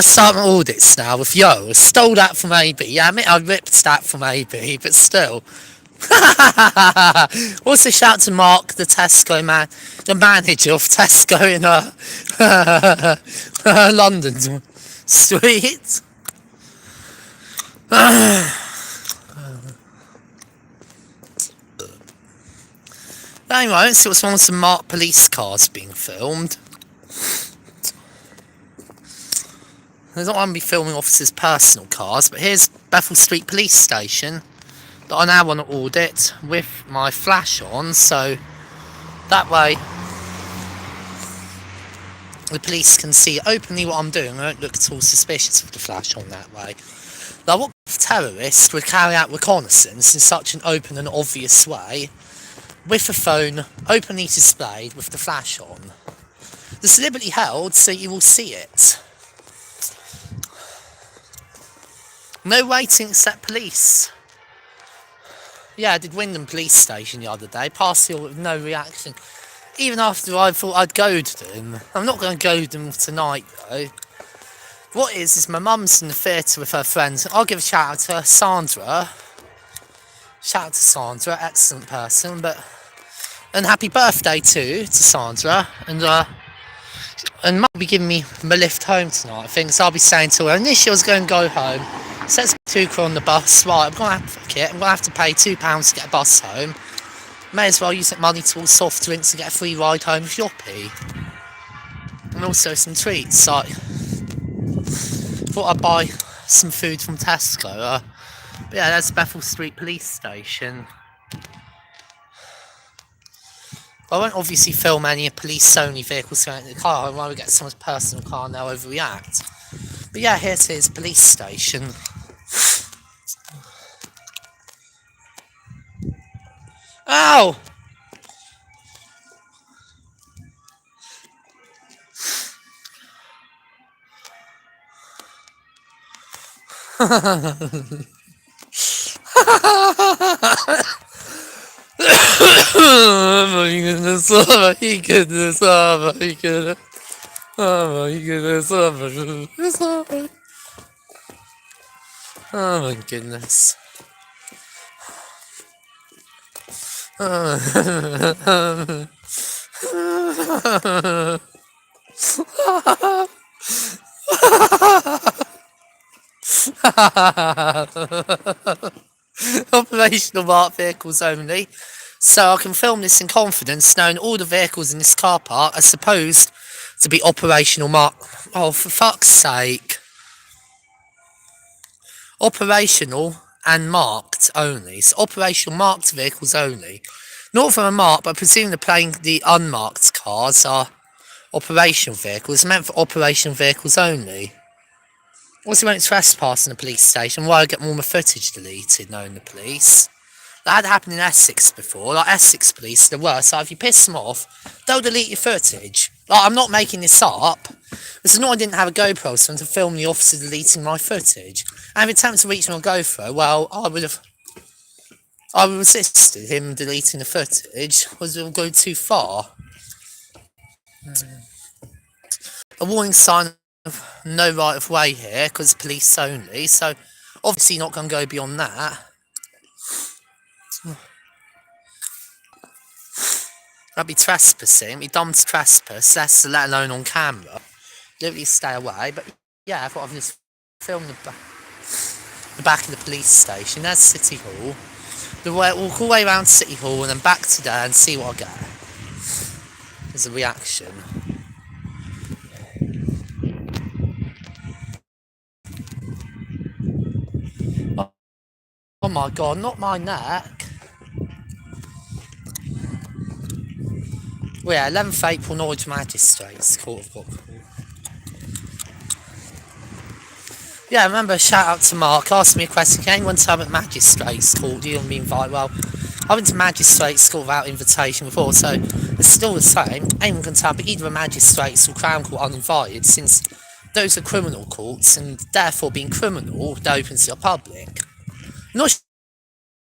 start my audits now with yo. I stole that from AB. Yeah, I admit I ripped that from AB, but still. Also, shout to Mark, the Tesco man, the manager of Tesco in London street. Anyway, let's see what's wrong with some marked police cars being filmed. I don't want to be filming officers' personal cars, but here's Bethel Street Police Station that I now want to audit with my flash on, so that way the police can see openly what I'm doing. I don't look at all suspicious with the flash on that way. Now, what terrorist would carry out reconnaissance in such an open and obvious way with the phone openly displayed with the flash on? It's deliberately held so you will see it. No waiting except police. Yeah, I did Wyndham Police Station the other day, passed here with no reaction. Even after I thought I'd goad them. I'm not going to goad them tonight though. What is my mum's in the theatre with her friends. I'll give a shout out to her, Sandra. Shout out to Sandra, excellent person, and happy birthday too to Sandra. And might be giving me my lift home tonight, I think, so I'll be saying to her, initially I was going to go home. Says £2 on the bus, right, I'm going to have to pay £2 to get a bus home. May as well use that money towards soft drinks and get a free ride home with Yoppie. And also some treats, like, thought I'd buy some food from Tesco. But yeah, that's Bethel Street Police Station. I won't obviously film any police-only vehicles going into the car. I'd rather get someone's personal car and they'll overreact. But yeah, here it is, police station. Ow! Oh my goodness, oh my goodness, oh my goodness. Oh my goodness, oh my goodness, oh my goodness. Operational marked vehicles only. So I can film this in confidence, knowing all the vehicles in this car park are supposed to be operational marked. Oh, for fuck's sake. Operational and marked only. So operational marked vehicles only. Not for a marked, but I presume the unmarked cars are operational vehicles. It's meant for operational vehicles only. Also, won't trespass in the police station. Why I get more of my footage deleted knowing the police. That had happened in Essex before. Like, Essex police, the worst. So if you piss them off, they'll delete your footage. Like, I'm not making this up. It's not I didn't have a GoPro so to film the officer deleting my footage. And if he attempted to reach me on GoPro, well, I would have resisted him deleting the footage. Was it go too far? A warning sign of no right of way here, because police only. So, obviously not going to go beyond that. That'd be trespassing. Be dumb to trespass, less let alone on camera. Literally stay away. But yeah, I thought I'd just film the back of the police station. There's City Hall. Walk all the way around City Hall and then back to there and see what I get. There's a reaction. Oh my god, not my neck. Well, yeah, 11th April, Norwich Magistrates Court of Book. Yeah, remember, shout out to Mark, asked me a question, can anyone tell me at Magistrates Court, do you want to be invited? Well, I went to Magistrates Court without invitation before, so it's still the same. Anyone can tell, but either a Magistrates or Crown Court uninvited, since those are criminal courts, and therefore being criminal, they're open to the public. I'm not sure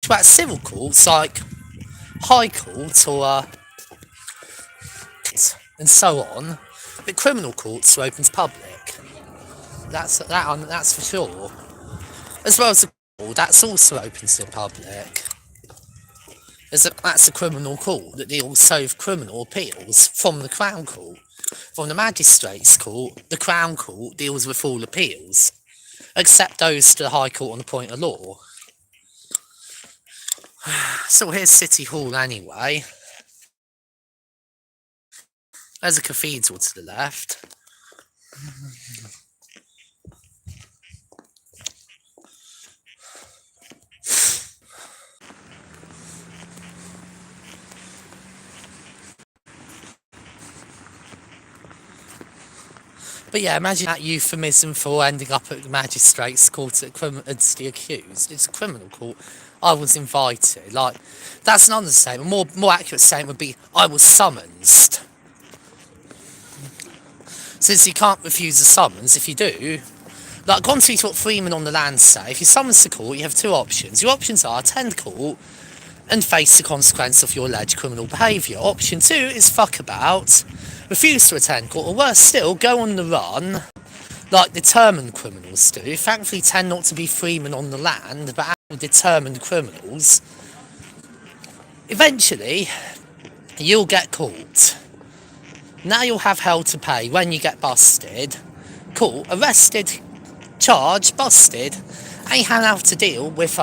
about civil courts, like High Court or and so on, but criminal courts are open to public. That's for sure. As well as the court, that's also open to the public. That's a criminal court that deals with criminal appeals from the Crown Court. From the Magistrates Court, the Crown Court deals with all appeals, except those to the High Court on the point of law. So here's City Hall anyway. There's a cathedral to the left. But yeah, imagine that euphemism for ending up at the magistrate's court as the accused. It's a criminal court. I was invited. Like, that's an understatement. More accurate statement would be, I was summoned. Since you can't refuse a summons, if you do, like, contrary to what Freeman on the Land say, if you summons the court, you have two options. Your options are attend court and face the consequence of your alleged criminal behaviour. Option 2 is fuck about, refuse to attend court, or worse still, go on the run, like determined criminals do. Thankfully tend not to be Freeman on the Land, but actual determined criminals. Eventually, you'll get caught. Now you'll have hell to pay when you get busted. Caught, arrested, charged, busted, and you have to deal with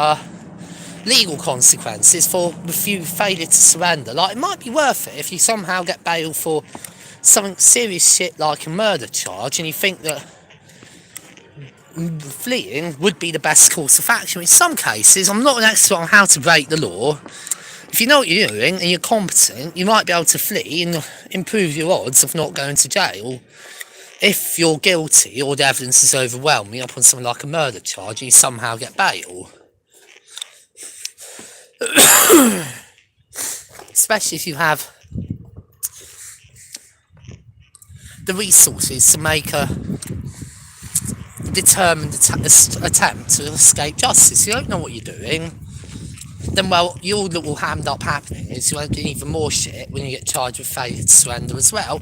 legal consequences for failure to surrender. Like, it might be worth it if you somehow get bail for something serious shit like a murder charge, and you think that fleeing would be the best course of action. In some cases, I'm not an expert on how to break the law. If you know what you're doing and you're competent, you might be able to flee and improve your odds of not going to jail. If you're guilty or the evidence is overwhelming up on something like a murder charge and you somehow get bail. Especially if you have the resources to make a determined attempt to escape justice. You don't know what you're doing, then, well, all that will end up happening is you'll do even more shit when you get charged with failure to surrender as well.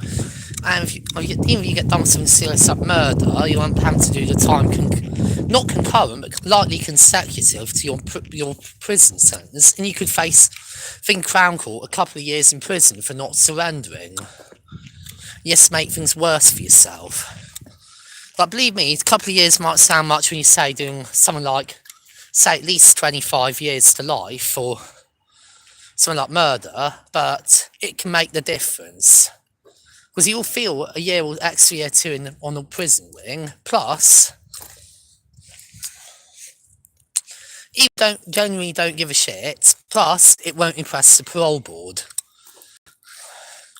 And even if you get done with something serious like murder, you won't have to do the time not concurrent, but likely consecutive to your prison sentence, and you could face, Crown Court, a couple of years in prison for not surrendering. Yes, make things worse for yourself. But believe me, a couple of years might sound much when you say doing something like, say, at least 25 years to life or something like murder, but it can make the difference. Because you'll feel a year or extra year too on the prison wing, plus you genuinely don't give a shit, plus it won't impress the parole board.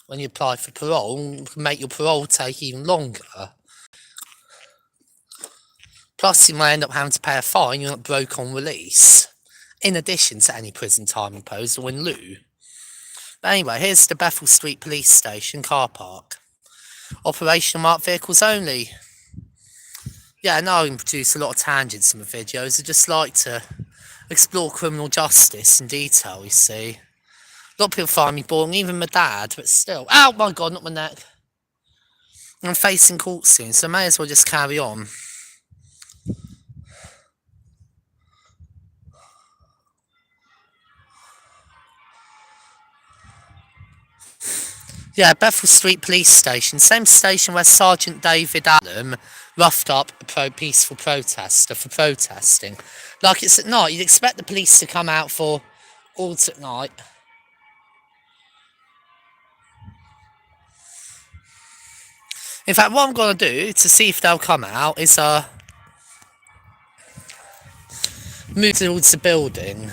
When you apply for parole, it can make your parole take even longer. Plus, you may end up having to pay a fine you're not broke on release, in addition to any prison time imposed or in lieu. But anyway, here's the Bethel Street Police Station car park. Operational marked vehicles only. Yeah, I know I can produce a lot of tangents in my videos. I just like to explore criminal justice in detail, you see. A lot of people find me boring, even my dad, but still. Ow, my God, not my neck. I'm facing court soon, so I may as well just carry on. Yeah, Bethel Street Police Station, same station where Sergeant David Allen roughed up a peaceful protester for protesting. Like, it's at night, you'd expect the police to come out for audits at night. In fact, what I'm going to do to see if they'll come out is move towards the building.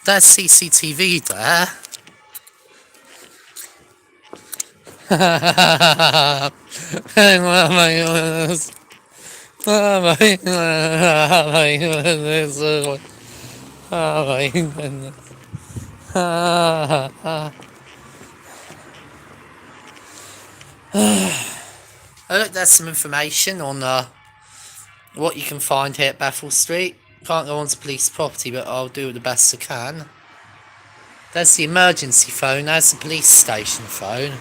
There's CCTV there. Oh my goodness. Oh my goodness. Oh my goodness. Oh look, there's some information on what you can find here at Bethel Street. Can't go onto police property, but I'll do the best I can. There's the emergency phone, there's the police station phone.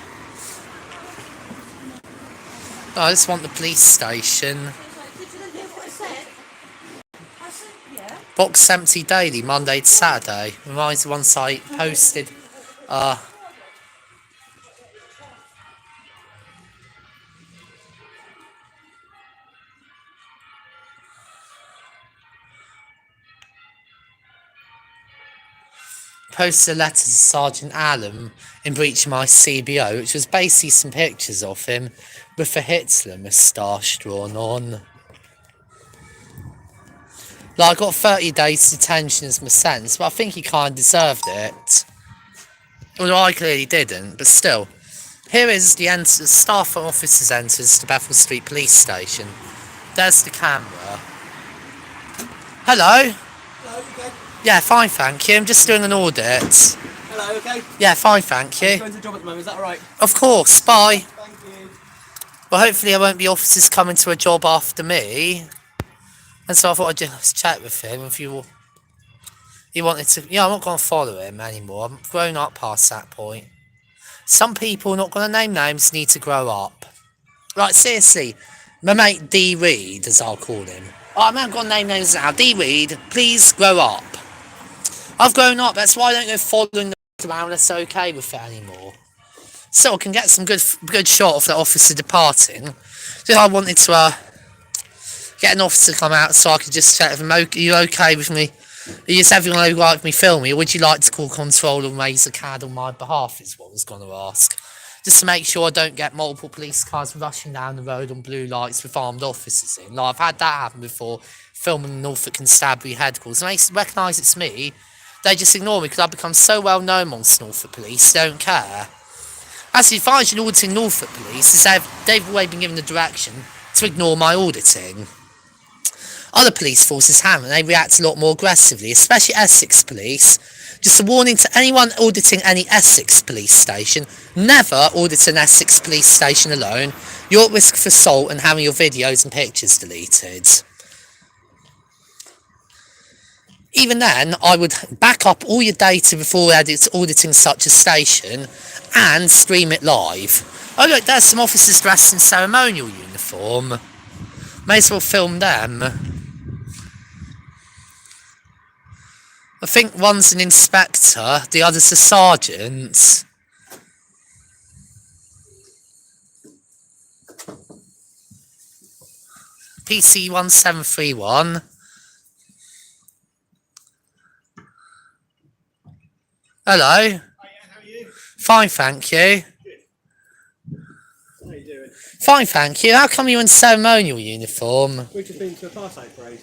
Oh, I just want the police station. Box empty daily, Monday to Saturday. Reminds me once I posted posted a letter to Sergeant Allen in breach of my CBO, which was basically some pictures of him with a Hitler moustache drawn on. Like, I got 30 days detention as my sentence, but I think he kind of deserved it. Well, I clearly didn't, but still. Here is the staff and officers enters to Bethel Street Police Station. There's the camera. Hello? Hello, okay? Yeah, fine, thank you. I'm just doing an audit. Hello, okay? Yeah, fine, thank you. Going to the job at the moment, is that alright? Of course, bye. Thank you. Well, hopefully there won't be officers coming to a job after me. And so I thought I'd just chat with him if he wanted to. Yeah, I'm not going to follow him anymore. I'm grown up past that point. Some people, not going to name names, need to grow up. Like, seriously, my mate D. Reed, as I'll call him. Oh, I'm not going to name names now. D. Reed, please grow up. I've grown up, that's why I don't go following the around. That's okay with it anymore. So I can get some good shot of the officer departing. So I wanted to get an officer to come out so I could just check with him. Are you okay with me? Is everyone okay with me filming? Or would you like to call control and raise a CAD on my behalf, is what I was going to ask. Just to make sure I don't get multiple police cars rushing down the road on blue lights with armed officers in. Like, I've had that happen before, filming Norfolk Constabulary headquarters. When they recognise it's me, they just ignore me because I've become so well known amongst Norfolk police, they don't care. As the advice in auditing Norfolk police is they've always been given the direction to ignore my auditing. Other police forces haven't, they react a lot more aggressively, especially Essex police. Just a warning to anyone auditing any Essex police station, never audit an Essex police station alone. You're at risk for assault and having your videos and pictures deleted. Even then, I would back up all your data before auditing such a station and stream it live. Oh look, there's some officers dressed in ceremonial uniform. May as well film them. I think one's an inspector, the other's a sergeant. PC 1731. Hello. Hi, Ian, how are you? Fine, thank you. Good. How are you doing? Fine, thank you. How come you're in ceremonial uniform? We've just been to a Parside parade.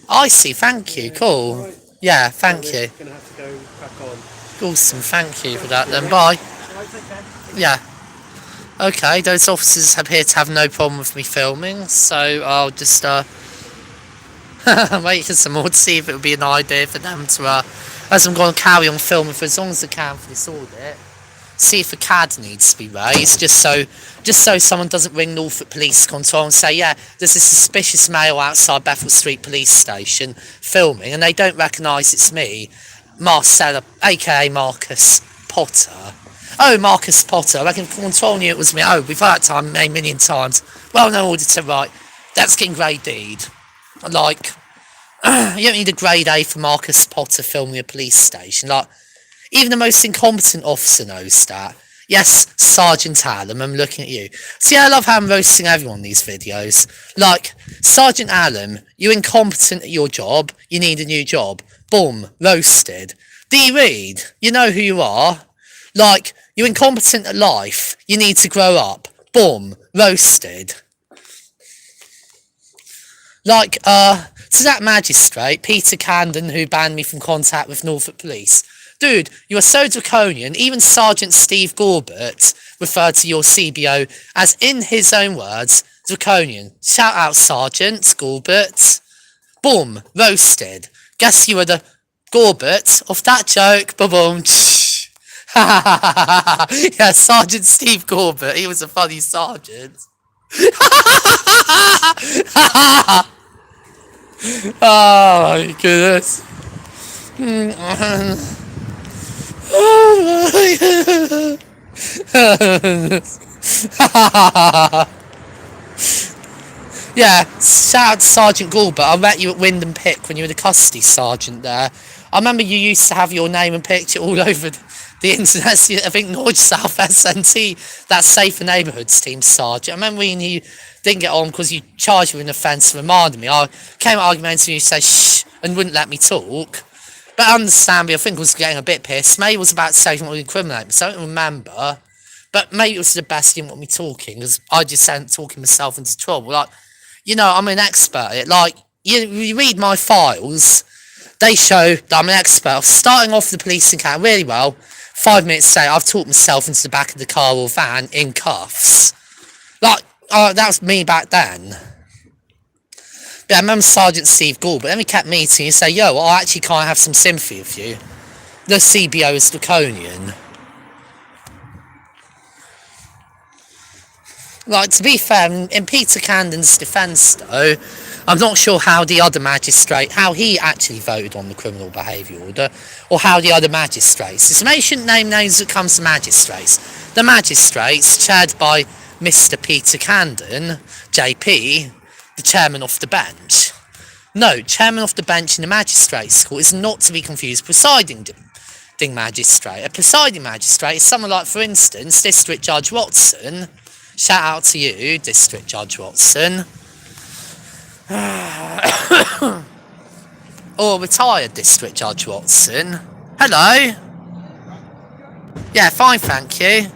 I see, thank you. Cool. Right. Yeah, thank you. We're going to have to go crack on. Awesome, thank you for that then. Bye. Alright, take care. Yeah. Okay, those officers appear to have no problem with me filming, so I'll just wait for some more to see if it would be an idea for them to as I'm going to carry on filming for as long as I can for this audit. See if a CAD needs to be raised, just so someone doesn't ring Norfolk Police Control and say, yeah, there's a suspicious male outside Bethel Street Police Station filming, and they don't recognise it's me, Marcella, aka Marcus Potter. Oh, Marcus Potter, I reckon Control knew it was me. Oh, we've heard that time a million times. Well, no auditor, right. That's getting grade deed. Like, you don't need a grade A for Marcus Potter filming a police station. Like, even the most incompetent officer knows that. Yes, Sergeant Allen, I'm looking at you. See, I love how I'm roasting everyone in these videos. Like, Sergeant Allen, you're incompetent at your job, you need a new job. Boom, roasted. D. Reed, you know who you are. Like, you're incompetent at life, you need to grow up. Boom, roasted. Like, to that magistrate, Peter Camden, who banned me from contact with Norfolk Police. Dude, you are so draconian, even Sergeant Steve Gorbert referred to your CBO as, in his own words, draconian. Shout out, Sergeant Gorbert. Boom, roasted. Guess you were the Gorbert of that joke. Ba-boom. Yeah, Sergeant Steve Corbett. He was a funny sergeant. Oh my goodness. Oh my goodness. Yeah, shout out to Sergeant Gilbert. I met you at Wyndham Pick when you were the custody sergeant there. I remember you used to have your name and picture all over the internet. I think Norwich South SNT, that Safer Neighbourhoods team sergeant. I remember when you didn't get on because you charged with an offence and reminded me. I came argumentative and you said shh and wouldn't let me talk. But understandably, I think I was getting a bit pissed. Maybe it was about saying what would incriminate me, so I don't remember. But maybe it was the best he didn't want me talking because I just ended talking myself into trouble. Like, you know, I'm an expert at it. Like, you read my files, they show that I'm an expert of starting off the police encounter really well. 5 minutes later, I've talked myself into the back of the car or van in cuffs. Like, that was me back then. But I remember Sergeant Steve Gould, but then we kept meeting and say, yo, I actually can't have some sympathy with you. The CBO is draconian. Like, to be fair, in Peter Camden's defence, though, I'm not sure how the other magistrate, how he actually voted on the criminal behaviour order, or how the other magistrates. It's maybe shouldn't name names when it comes to magistrates. The magistrates, chaired by Mr. Peter Camden, JP, the chairman of the bench. No, chairman of the bench in the magistrates' court is not to be confused with presiding magistrate. A presiding magistrate is someone like, for instance, District Judge Watson. Shout out to you, District Judge Watson. Or retired District Judge Watson. Hello. Yeah, fine, thank you.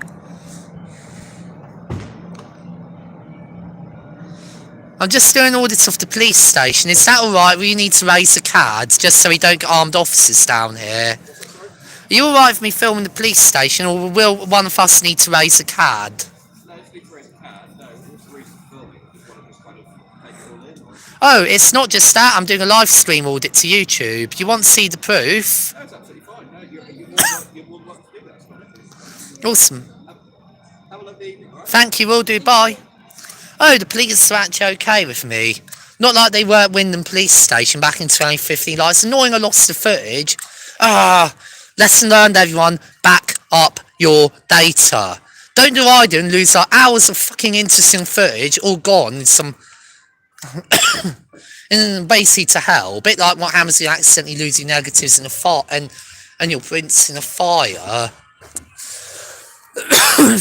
I'm just doing audits of the police station. Is that alright? Will you need to raise a card just so we don't get armed officers down here? Are you alright with me filming the police station, or will one of us need to raise a card? Oh, it's not just that. I'm doing a live stream audit to YouTube. You want to see the proof? That's absolutely fine. No, you're more than welcome to do that. Awesome. Have a lovely evening, right? Thank you, will do. Bye. Oh, the police are actually okay with me. Not like they were at Wyndham Police Station back in 2015. Like, it's annoying I lost the footage. Lesson learned, everyone. Back up your data. Don't do what I do and lose like hours of fucking interesting footage all gone in some... and basically to hell. A bit like what happens when you accidentally lose your negatives in a fire and your prints in a fire.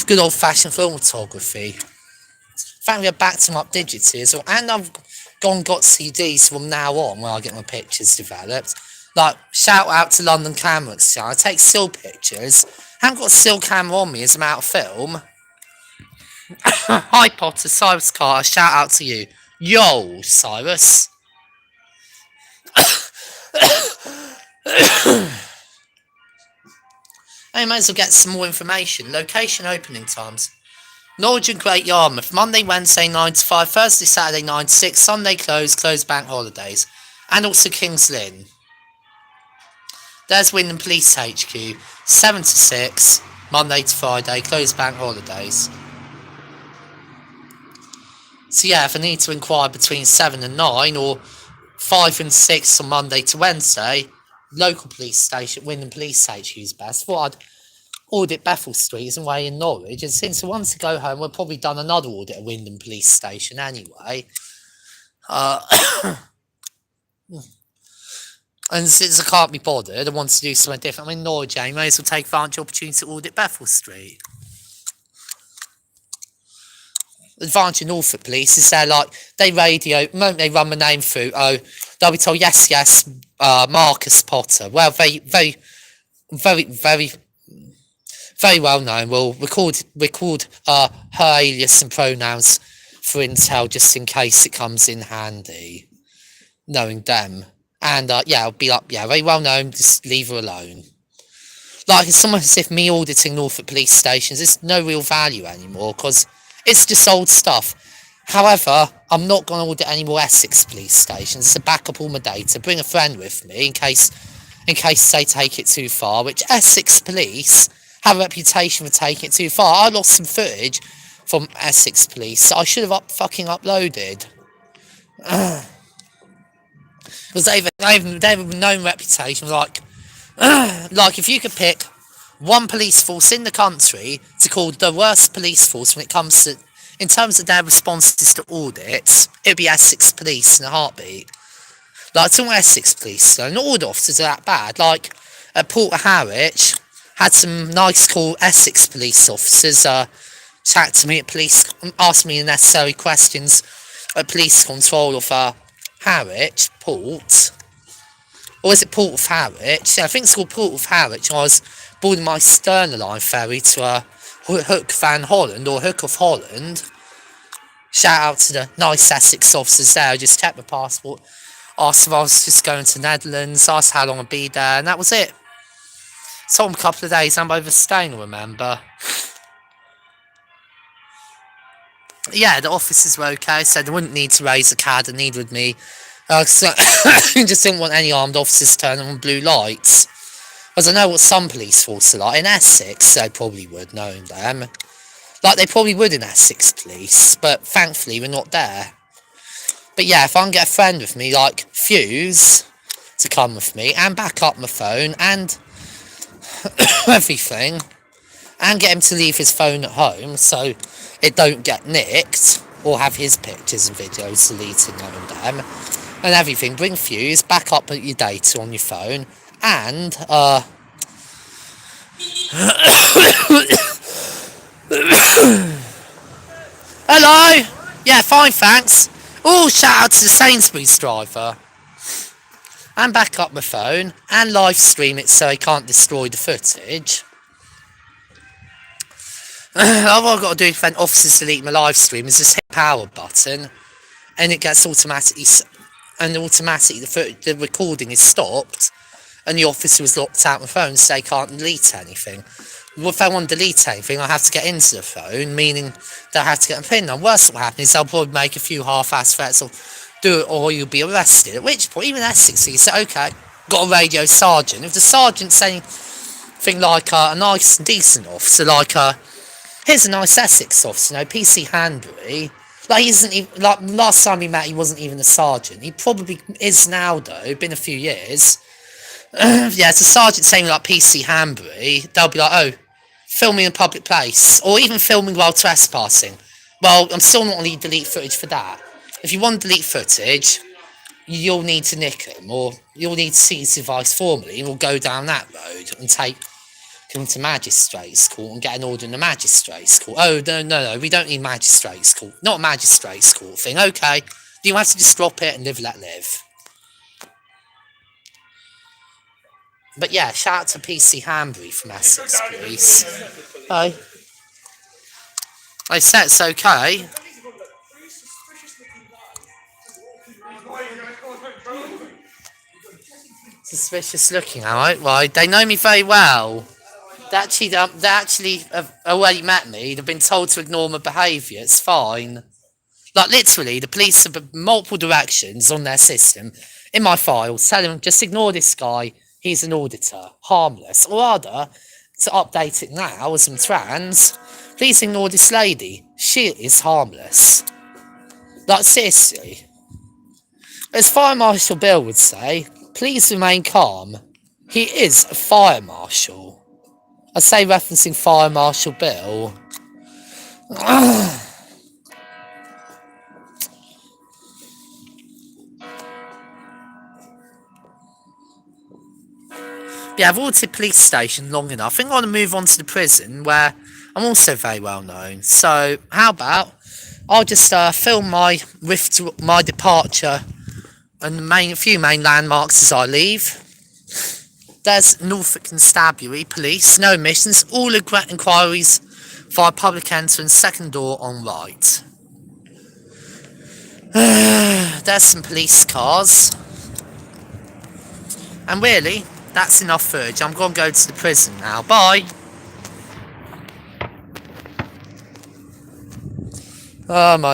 Good old fashioned cinematography. In fact, we're back to my digitals, and I've got CDs from now on when I get my pictures developed. Like, shout out to London Cameras. I take still pictures. I haven't got a still camera on me as I'm out of film. Hi Potter, Cyrus Carter, shout out to you. Yo, Cyrus. I might as well get some more information. Location, opening times. Norwich and Great Yarmouth, Monday, Wednesday 9 to 5, Thursday, Saturday 9 to 6, Sunday closed bank holidays. And also King's Lynn. There's Wyndham Police HQ, 7 to 6, Monday to Friday, closed bank holidays. So yeah, if I need to inquire between 7 and 9, or 5 and 6 on Monday to Wednesday, local police station, Wyndham Police HQ is best. Thought I'd audit Bethel Street and way in Norwich, and since I want to go home, we've probably done another audit at Wyndham Police Station anyway. And since I can't be bothered, I want to do something different. I'm in Norwich, I may as well take advantage of the opportunity to audit Bethel Street. The advantage of Norfolk Police is they're like, they radio, the moment they run my name through, they'll be told, yes, Marcus Potter. Well, very well known. We'll record her alias and pronouns for intel just in case it comes in handy, knowing them. And yeah, I'll be like, yeah, very well known, just leave her alone. Like, it's almost as if me auditing Norfolk police stations is no real value anymore, because it's just old stuff. However, I'm not going to audit any more Essex police stations to back up all my data. Bring a friend with me in case they take it too far, which Essex police have a reputation for taking it too far. I lost some footage from Essex Police that I should have fucking uploaded. Because they've a known reputation, like if you could pick one police force in the country to call the worst police force when it comes to, in terms of their responses to audits, it'd be Essex Police in a heartbeat. Like, it's all Essex Police, though. Not all the officers are that bad. Like, at Porter Harwich, had some nice, cool Essex police officers chat to me at police, ask me unnecessary questions at police control of Harwich, Port. Or is it Port of Harwich? Yeah, I think it's called Port of Harwich. I was boarding my Sterner Line ferry to Hook van Holland, or Hook of Holland. Shout out to the nice Essex officers there. I just checked my passport, asked if I was just going to the Netherlands, asked how long I'd be there, and that was it. Told them a couple of days I'm overstaying, remember. Yeah, the officers were okay, said they wouldn't need to raise a card, and neither would me. So just didn't want any armed officers turning on blue lights. Because I know what some police forces are like. In Essex, they probably would, knowing them. Like, they probably would in Essex Police, but thankfully we're not there. But yeah, if I can get a friend with me, like Fuse, to come with me, and back up my phone, and everything, and get him to leave his phone at home, so it don't get nicked, or have his pictures and videos deleted knowing them, and everything, bring Fuse, back up your data on your phone, and, hello! Yeah, fine, thanks. Oh, shout out to the Sainsbury's driver. And back up my phone, and live stream it so I can't destroy the footage. All I've got to do to prevent officers deleting my live stream is just hit the power button, and it gets automatically, the recording is stopped, and the officer was locked out my phone so they can't delete anything. Well, if I want to delete anything, I have to get into the phone, meaning that I have to get a pin on. Worst what will happen is I'll probably make a few half-ass threats or do it, or you'll be arrested. At which point, even Essex, you say, okay, got a radio sergeant. If the sergeant's saying thing like a nice and decent officer, like here's a nice Essex officer, PC Hanbury. Like, he isn't even, like, last time we met, he wasn't even a sergeant. He probably is now, though, been a few years. Yeah, it's a sergeant saying like PC Hanbury, they'll be like, oh, filming in a public place, or even filming while trespassing. Well, I'm still not going to delete footage for that. If you want to delete footage, you'll need to nick him, or you'll need to seize the device formally, and we'll go down that road and take him to magistrate's court and get an order in the magistrate's court. Oh, no, we don't need magistrate's court. Not a magistrate's court thing, okay. You have to just drop it and live, let live. But yeah, shout out to PC Hanbury from Essex Police. Hi. I said it's okay. Suspicious looking, alright, right. They know me very well. They actually have already met me. They've been told to ignore my behaviour. It's fine. Like, literally, the police have multiple directions on their system in my files telling them, just ignore this guy. He's an auditor. Harmless. Or rather, to update it now as I'm trans, please ignore this lady. She is harmless. Like, seriously. As Fire Marshal Bill would say, please remain calm. He is a fire marshal. I say referencing Fire Marshal Bill. Yeah, I've audited police station long enough. I think I want to move on to the prison, where I'm also very well known. So, how about I'll just film my departure and a few main landmarks as I leave. There's Norfolk Constabulary Police, no missions, all inquiries via public entrance, second door on right. There's some police cars. And really, that's enough footage. I'm going to go to the prison now. Bye. Oh my.